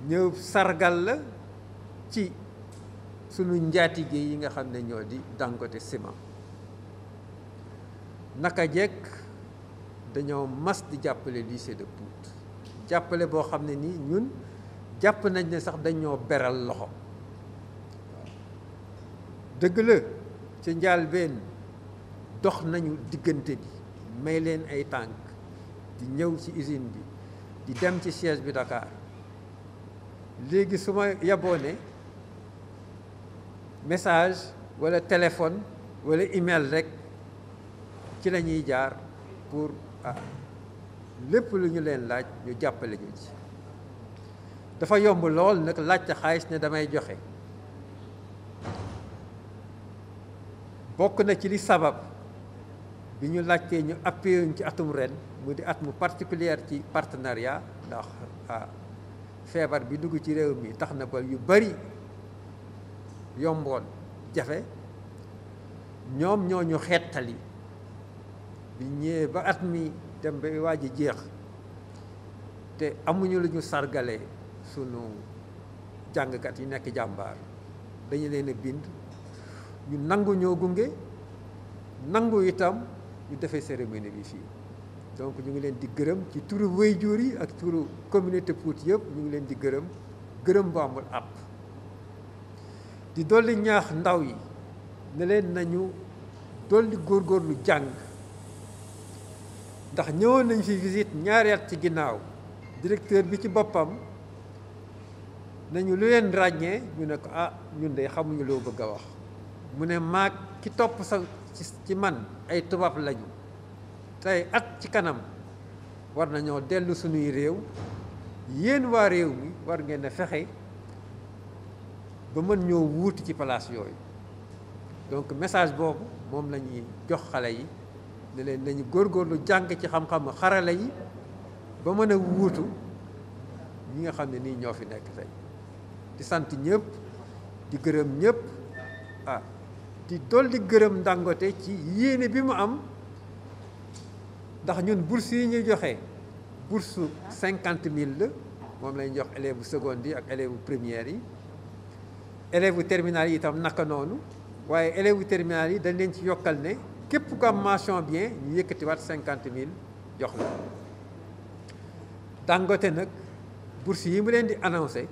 ñëw sargal la ci sunu njaatige yi nga xam ne ñoo di Dangote Ciment naka jekk dañoo mas di jàppale lycée de Pout jàppale boo xam ne nii ñun jàpp nañ ne sax dañoo beral loxo dëgg la ca njaalbeen dox nañu diggante bi may leen ay tànk di ñëw ci usine bi di dem ci siège bi Dakar léegi su ma yaboo ne message walla téléphone walla email rek ci la ñuy jaar pour lépp lu ñu leen laaj ñu jàppale ñu ci dafa yomb lool nag laajte xaalis ne damay joxe bokk na ci li sabab bi ñu laajtee ñu appuyé ci atum ren mu di at mu particulier ci partenariat ndax feebar bi dugg ci réew mi tax na ba yu bari yomboon jafe ñoom ñoo ñu xettali bi ñëwee ba at mi dem ba waaj a jeex te amuñu lu ñu sargalee sunu jàngkat yi nekk jàmbaar dañu leen a bind ñu nangu ñoo gunge nangu itam ñu defee cérémonie bi fii donc ñu ngi leen di gërëm ci turu waajur yi ak turu communauté Pout yëpp ñu ngi leen di gërëm bu amul àpp di dolli ñaax ndaw yi ne leen nañu dolli góorgóorlu jàng ndax ñëwoon nañ fi visite ñaari at ci ginnaaw directeur bi ci boppam nañu lu leen ràññee ñu ne ko ñun de xamuñu loo bëgg a wax mu ne maag ki topp sa ci man ay tubaab lañu tey at ci kanam war nañoo dellu suñuy réew yéen waa réew mi war ngeen a fexe ba mën ñoo wuuti ci place yooyu donc message boobu moom la ñuy jox xale yi ne leen nañu góorgóorlu jàng ci xam-xam xarala yi ba mën a wuutu ñi nga xam ne nii ñoo fi nekk tey di sant ñëpp di gërëm ñëpp di dolli gërëm Dangote ci yéene bi mu am ndax ñun bourse yi ñuy joxe bourse 50 000 la moom lañ jox élèves seconde yi ak élèves première yi élèves terminale yi itam naka noonu waaye élèves terminale yi dañ leen ci yokkal ne képp ku am mention bien ñu yëkkatiwaat 50 000 jox la Dangote nag bourse yi mu leen di annoncé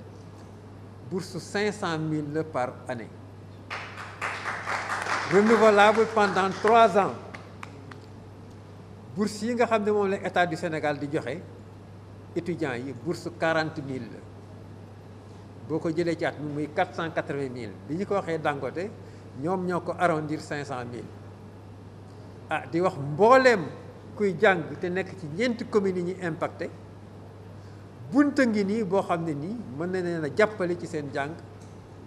bourse 500 000 la par année renouvelable pendant 3 ans bourse yi nga xam ne moom la état du Sénégal di joxe étudiants yi bourse 40 000 la boo ko jëlee ci at mi muy 480 000 bi ñu ko waxee Dangote ñoom ñoo ko arrondir 500 000 di wax mbooleem kuy jàng te nekk ci ñeenti communes yi ñu impacté bunta ngi nii boo xam ne nii mën na leen a jàppale ci seen jàng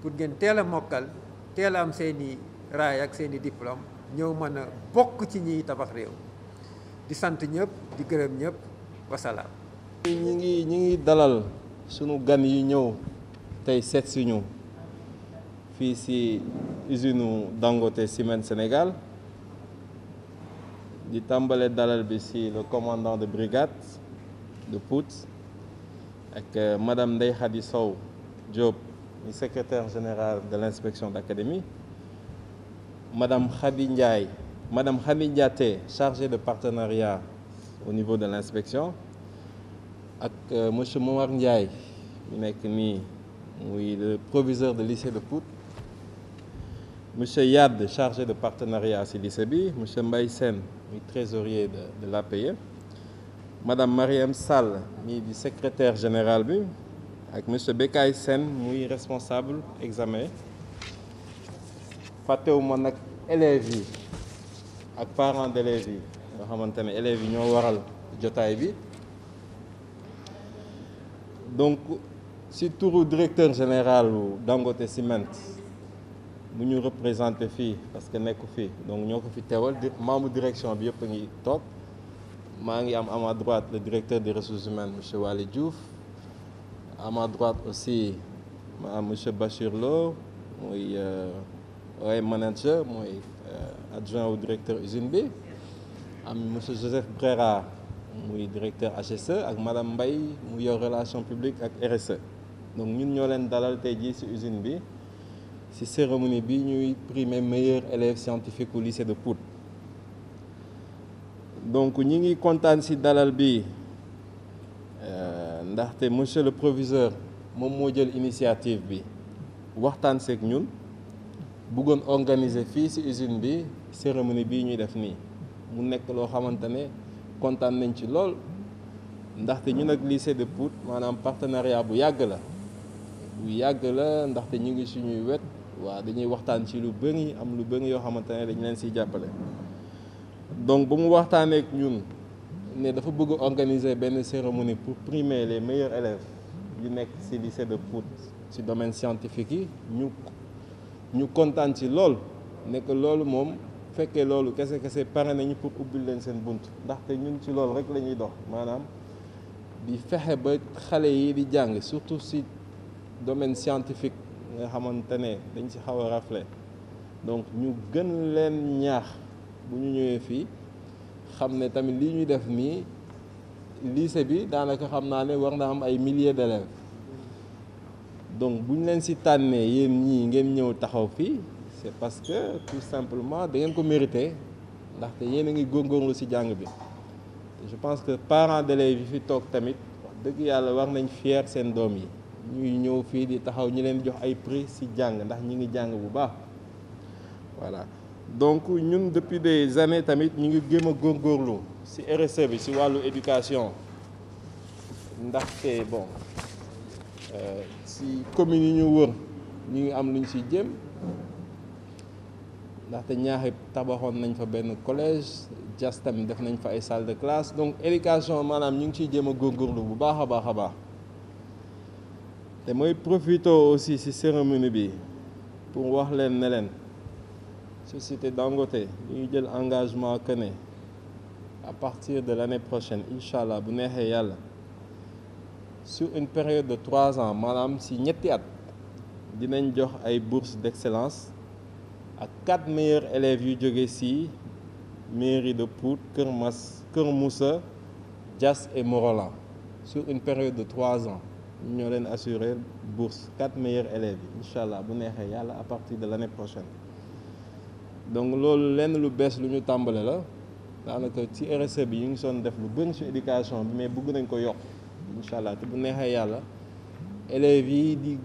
pour ngeen teel a mokkal teel a am seeni raay ak seeni diplôme ñëw mën a bokk ci ñiy tabax réew di sant ñëpp di gërëm ñëpp wasalaam. ñi ngi dalal sunu gan yi ñëw tey seet si ñu fii si usine Dangote Ciment Sénégal di tàmbale dalal bi si le commandant de brigade de Pout ak madame Ndeye Khady Sow Diop secrétaire générale de l'inspection d'académie, madame Khady Ndiaye, madame Khady Ndiaté, chargée de partenariat au niveau de l'inspection, ak monsieur Momar Ndiaye mi nekk nii muy le proviseur de lycée de Pout, monsieur Yad, chargé de partenariat ci lycée bi, monsieur Mbaye Sène muy trésorier de l'APE, madame Mariam Sall mi di secrétaire général bi, ak monsieur Bekay Sène muy responsable examen. fàttewuma nag élèves yi ak parents d'élèves yi nga xamante ne élèves yi ñoo waral jotaay bi. donc si turu directeur général Dangote Ciment bu ñu représenté fii parce que nekku fii donc ñoo ko fi teewal membre direction bi yëpp a ngi toog. maa ngi am à ma droite le directeur des ressources humaines monsieur Waly Diouf, à ma droite aussi monsieur Bachir Lo muy manager mooy adjoint au directeur usine bi, am monsieur Joseph Brera muy directeur HSE ak madame Mbaye mu yor relation publique ak RSE. donc ñun ñoo leen dalal tey jii ci usine bi ci cérémonie bi ñuy primer meilleur élève scientifique au lycée de Pout. Donc ñi ngi kontaan ci dalal bi ndaxte monsieur le proviseur moom moo jël initiative bi waxtaan seeg ñun bëggoon organiser fii ci usine bi cérémonie bii ñuy def nii mu nekk loo xamante ne kontaan nañ ci lool ndaxte ñun ak lycée de Pout maanaam partenariat bu yàgg la ndaxte ñu ngi suñuy wet waaw dañuy waxtaan ci lu bëri am lu bëri yoo xamante ne dañ leen ciy jàppale. Donc ba mu waxtaanee ak ñun ne dafa bëgg organiser benn cérémonie pour primer les meilleurs élèves yu nekk ci lycée de Pout ci domaine scientifique yi ñu kontaan ci lool nekk loolu moom fekkee loolu kese pare nañu pour ubbil leen seen bunt ndaxte ñun ci loolu rek la ñuy dox maanaam di fexe ba xale yi di jàng surtout ci domaine scientifique nga xamante ne dañ ci xaw a rafle donc ñu gën leen ñaax bu ñu ñëwee fii xam ne tamit li ñuy def nii lycée bi daanaka xam naa ne war na am ay milliers d'élèves donc bu ñu leen ci tànnee yéen ñii ngeen ñëw taxaw fii c'est parce que tout simplement da ngeen ko mérité ndaxte yéen a ngi góorgóorlu ci jàng bi je pense que parents d'élèves yi fi toog tamit wax dëgg yàlla war nañ fier seen doom yi ñuy ñëw fii di taxaw ñi leen jox ay prix ci jàng ndax ñi ngi jàng bu baax voilà. Donc ñun depuis des années tamit ñu ngi gëm a góorgóorlu ci RSE bi ci wàllu éducation ndaxte bon ci communes yi ñu wër ñu ngi am lu ñu ci jëm ndaxte ñaaxi tabaxoon nañ fa benn collège jas tamit def nañ fa ay salle de classe donc éducation maanaam ñu ngi ciy jéem a góorgóorlu bu baax a baax te mooy profité aussi ci cérémonie bi pour wax leen ne leen société Dangote ñu ngi jël engagement que ne à partir de l'année prochaine incha allah bu neexee yàlla sur une période de 3 ans maanaam ci ñetti at dinañ jox ay bourses d'excellence ak 4 meilleurs élèves yu jóge ci mairie de Pout Kër Moussa Diass et Morolan sur une période de 3 ans ñu ñoo leen assurer bourse 4 meilleurs élèves yi incha allah bu neexee yàlla à partir de l'année prochaine. Donc loolu lenn lu bees lu ñu tàmbale la daanaka ci RSE bi ñu ngi soon def lu bëri ci éducation bi mais bëgg nañ ko yokk incha allah te bu neexee yàlla élèves yi di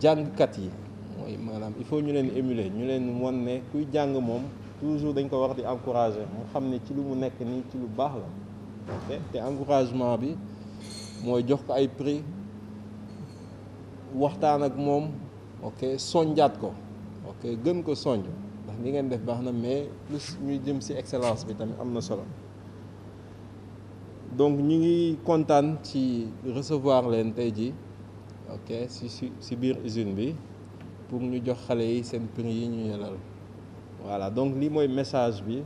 jàngkat yi mooy maanaam il faut ñu leen émuler ñu leen won ne kuy jàng moom toujours dañ ko war di encourager mu xam ne ci lu mu nekk nii ci lu baax la te encouragement bi mooy jox ko ay prix waxtaan ak moom ok soñjaat ko ok gën ko soñj ndax li ngeen def baax na mais plus ñuy jëm ci excellence bi tamit am na solo donc ñu ngi kontaan ci recevoir leen tey ji ok ci biir usine bi pour ñu jox xale yi seen prix yi ñu yelal voilà donc lii mooy message bi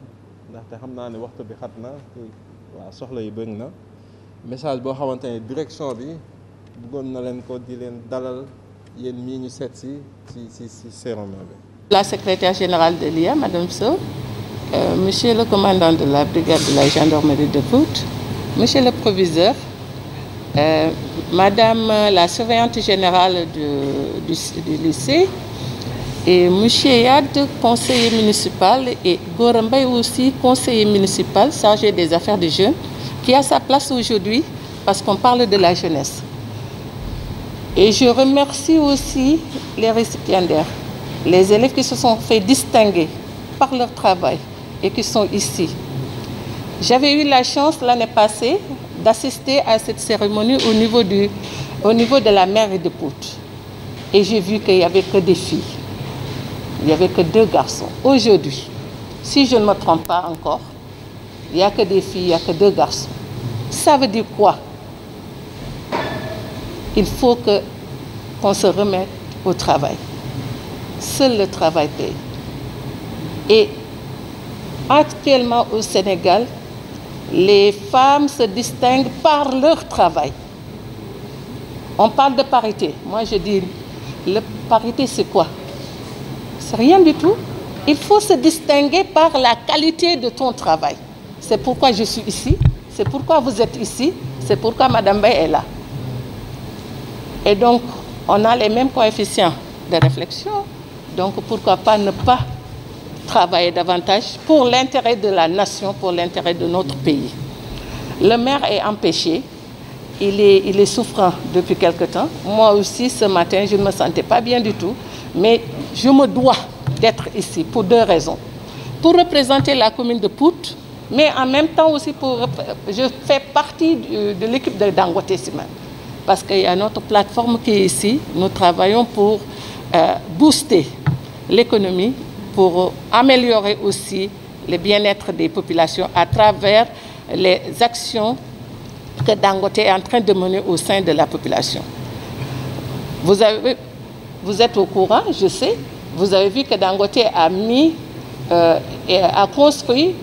ndaxte xam naa ne waxtu bi xat na waaw soxla yi bëri na message boo xamante ne direction bi bëggoon na leen ko di leen dalal yéen mii ñu seet ci cérémonie bi. La secrétaire générale de l'IA, Madame Sow, Monsieur le commandant de la brigade de la gendarmerie de Pout, Monsieur le proviseur, Madame la surveillante générale du lycée, et Monsieur Yad, conseiller municipal, et Gorambay aussi, conseiller municipal chargé des affaires des jeunes, qui a sa place aujourd'hui parce qu'on parle de la jeunesse. Et je remercie aussi les récipiendaires, les élèves qui se sont fait distinguer par leur travail et qui sont ici. J'avais eu la chance l'année passée d'assister à cette cérémonie au niveau de la mairie de Pout. Et j'ai vu qu'il n'y avait que des filles. Il n'y avait que 2 garçons. Aujourd'hui, si je ne me trompe pas encore, il n'y a que des filles, il n'y a que 2 garçons. Ça veut dire quoi? Il faut qu'on se remette au travail. Seul le travail paye. Et actuellement au Sénégal, les femmes se distinguent par leur travail. On parle de parité. Moi, je dis, la parité, c'est quoi? C'est rien du tout. Il faut se distinguer par la qualité de ton travail. C'est pourquoi je suis ici. C'est pourquoi vous êtes ici. C'est pourquoi Madame Bay est là. Et donc, on a les mêmes coefficients de réflexion, donc pourquoi pas ne pas travailler davantage pour l'intérêt de la nation, pour l'intérêt de notre pays. Le maire est empêché, il est souffrant depuis quelque temps. Moi aussi, ce matin, je ne me sentais pas bien du tout, mais je me dois d'être ici pour 2 raisons. Pour représenter la commune de Pout, mais en même temps aussi je fais partie de l'équipe de Dangote Cement. Parce qu'il y a notre plateforme qui est ici. Nous travaillons pour booster l'économie, pour améliorer aussi le bien-être des populations à travers les actions que Dangote est en train de mener au sein de la population. Vous êtes au courant, je sais, vous avez vu que Dangote a construit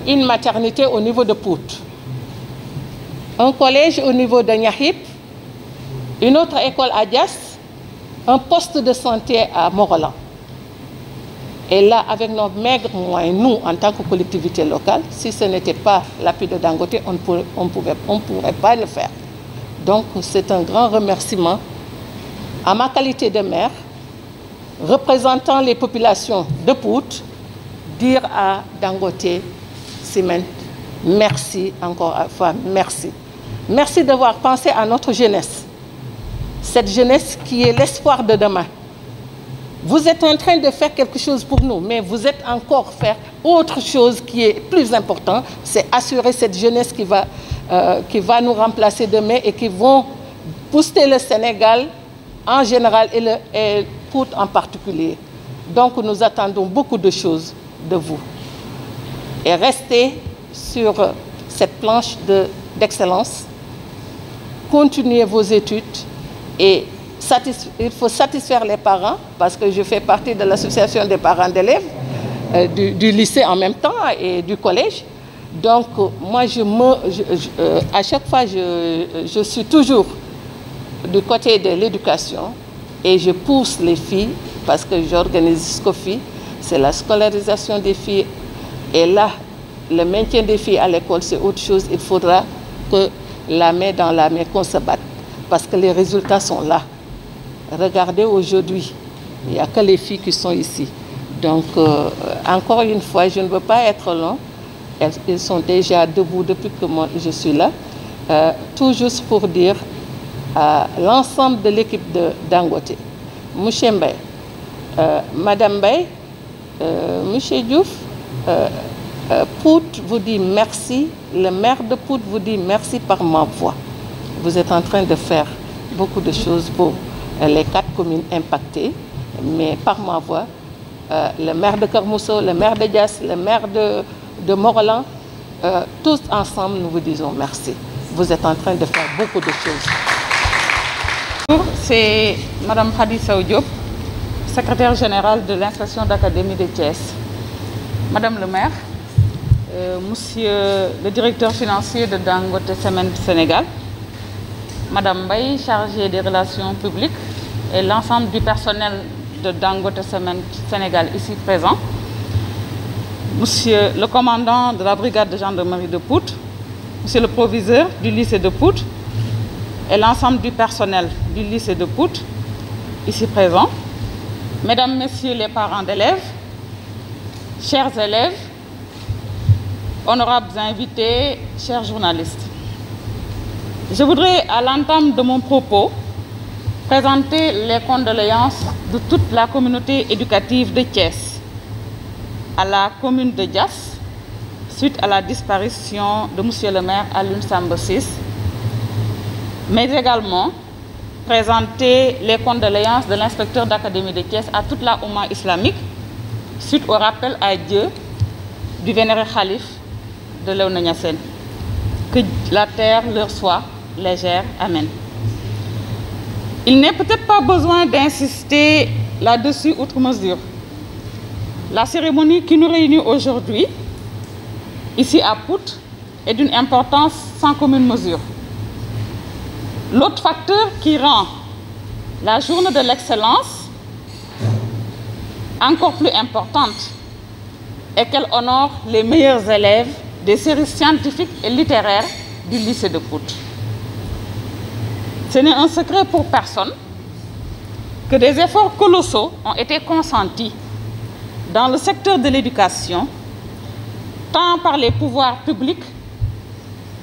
une maternité au niveau de Pout, un collège au niveau de Niahip, une autre école à Dias, un poste de santé à Morolan. Et là, avec nos maigres moyens, nous, en tant que collectivité locale, si ce n'était pas l'appui de Dangote, on ne pourrait pas le faire. Donc, c'est un grand remerciement à ma qualité de maire, représentant les populations de Pout, dire à Dangote Cement, merci encore une fois, merci. Merci d'avoir pensé à notre jeunesse, cette jeunesse qui est l'espoir de demain. Vous êtes en train de faire quelque chose pour nous, mais vous êtes encore faire autre chose qui est plus important, c'est assurer cette jeunesse qui va nous remplacer demain et qui vont booster le Sénégal en général et Pout en particulier. Donc nous attendons beaucoup de choses de vous. Et restez sur cette planche d'excellence, continuez vos études et il faut satisfaire les parents, parce que je fais partie de l'association des parents d'élèves du lycée en même temps et du collège. Donc moi, à chaque fois, je suis toujours du côté de l'éducation et je pousse les filles parce que j'organise SCOFI, c'est la scolarisation des filles. Et là, le maintien des filles à l'école, c'est autre chose. Il faudra que la main dans la main, qu'on se batte parce que les résultats sont là. Regardez aujourd'hui, il n'y a que les filles qui sont ici. Donc, encore une fois, je ne veux pas être long. Elles sont déjà debout depuis que moi, je suis là. Tout juste pour dire à l'ensemble de l'équipe de Dangote, M. Mbaye, Madame Mbaye, M. Diouf, Pout vous dit merci. Le maire de Pout vous dit merci par ma voix. Vous êtes en train de faire beaucoup de choses pour les 4 communes impactées, mais par ma voix, le maire de Kermousso, le maire de Dias, le maire de Morolan, tous ensemble, nous vous disons merci. Vous êtes en train de faire beaucoup de choses. C'est Mme Khady Sow Diop, secrétaire générale de l'inspection d'académie de Thiès. Madame le maire, Monsieur le directeur financier de Dangote Cement Sénégal, Madame Mbaye, chargée des relations publiques, et l'ensemble du personnel de Dangote Cement Sénégal ici présent, Monsieur le commandant de la brigade de gendarmerie de Pout, Monsieur le proviseur du lycée de Pout et l'ensemble du personnel du lycée de Pout ici présent, Mesdames, Messieurs les parents d'élèves, chers élèves, honorables invités, chers journalistes. Je voudrais, à l'entame de mon propos, présenter les condoléances de toute la communauté éducative de Thiès à la commune de Dias suite à la disparition de Monsieur le maire Alioune Samba Ciss, mais également présenter les condoléances de l'inspecteur d'académie de Thiès à toute la Oumma islamique suite au rappel à Dieu du vénéré Khalif de Léona Niassène. Que la terre leur soit légère. Amen. Il n'est peut-être pas besoin d'insister là-dessus outre mesure. La cérémonie qui nous réunit aujourd'hui, ici à Pout, est d'une importance sans commune mesure. L'autre facteur qui rend la journée de l'excellence encore plus importante est qu'elle honore les meilleurs élèves des séries scientifiques et littéraires du lycée de Pout. Ce n'est un secret pour personne que des efforts colossaux ont été consentis dans le secteur de l'éducation, tant par les pouvoirs publics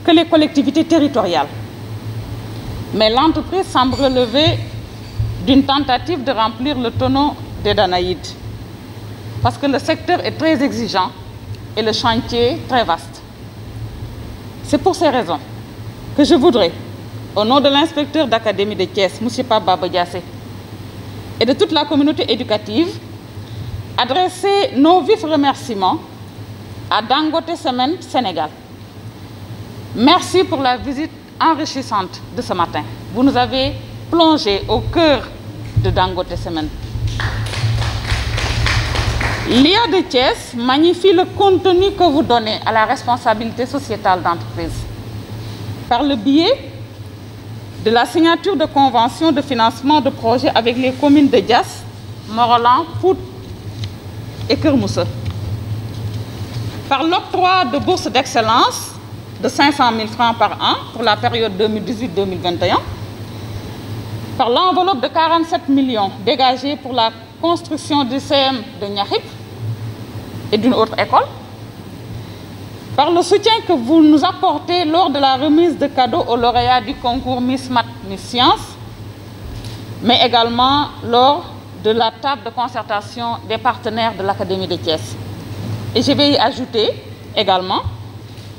que les collectivités territoriales. Mais l'entreprise semble relever d'une tentative de remplir le tonneau des Danaïdes, parce que le secteur est très exigeant et le chantier très vaste. C'est pour ces raisons que je voudrais, au nom de l'inspecteur d'académie de Thiès, M. Baba Diassé, et de toute la communauté éducative, adresser nos vifs remerciements à Dangote Cement Sénégal. Merci pour la visite enrichissante de ce matin. Vous nous avez plongé au cœur de Dangote Cement. L'IA de Thiès magnifie le contenu que vous donnez à la responsabilité sociétale d'entreprise par le biais de la signature de conventions de financement de projets avec les communes de Diass, Morolan, Pout et Keur Moussa. Par l'octroi de bourses d'excellence de 500 000 francs par an pour la période 2018-2021, par l'enveloppe de 47 millions dégagée pour la construction du CM de Niakhip et d'une autre école, par le soutien que vous nous apportez lors de la remise de cadeaux aux lauréats du concours Miss Math, Miss Science, mais également lors de la table de concertation des partenaires de l'Académie de Thiès. Et je vais y ajouter également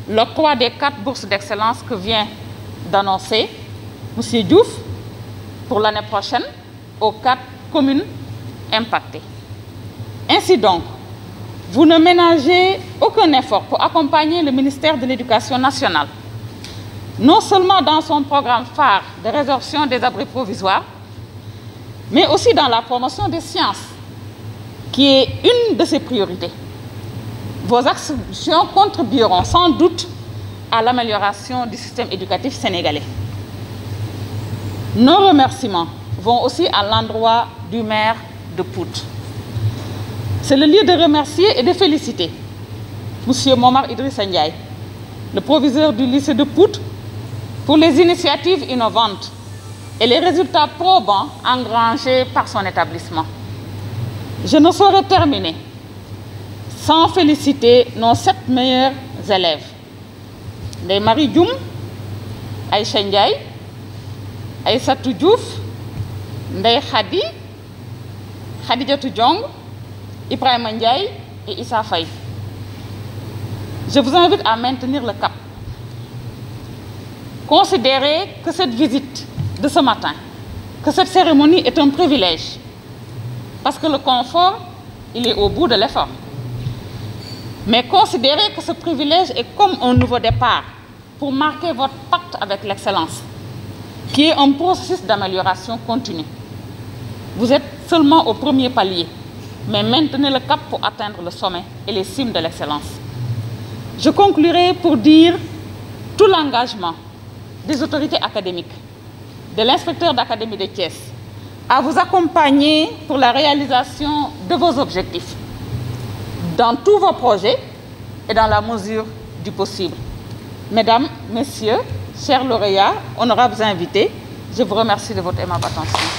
l'octroi des 4 bourses d'excellence que vient d'annoncer M. Diouf pour l'année prochaine aux 4 communes impactées. Ainsi donc, vous ne ménagez aucun effort pour accompagner le ministère de l'Éducation nationale, non seulement dans son programme phare de résorption des abris provisoires, mais aussi dans la promotion des sciences, qui est une de ses priorités. Vos actions contribueront sans doute à l'amélioration du système éducatif sénégalais. Nos remerciements vont aussi à l'endroit du maire de Pout. C'est le lieu de remercier et de féliciter M. Momar Idrissa Ndiaye, le proviseur du lycée de Pout, pour les initiatives innovantes et les résultats probants engrangés par son établissement. Je ne saurais terminer sans féliciter nos 7 meilleurs élèves. Ndeye Marie Dioum, Aïcha Ndiaye, Aïssatou Diouf, Ndeye Khadi, Khadijatou Diong, Ibrahima Ndiaye et Issa Faye. Je vous invite à maintenir le cap. Considérez que cette visite de ce matin, que cette cérémonie est un privilège, parce que le confort, il est au bout de l'effort. Mais considérez que ce privilège est comme un nouveau départ pour marquer votre pacte avec l'excellence, qui est un processus d'amélioration continue. Vous êtes seulement au premier palier, mais maintenez le cap pour atteindre le sommet et les cimes de l'excellence. Je conclurai pour dire tout l'engagement des autorités académiques, de l'inspecteur d'académie de Thiès, à vous accompagner pour la réalisation de vos objectifs, dans tous vos projets et dans la mesure du possible. Mesdames, Messieurs, chers lauréats, honorables invités, je vous remercie de votre aimable attention.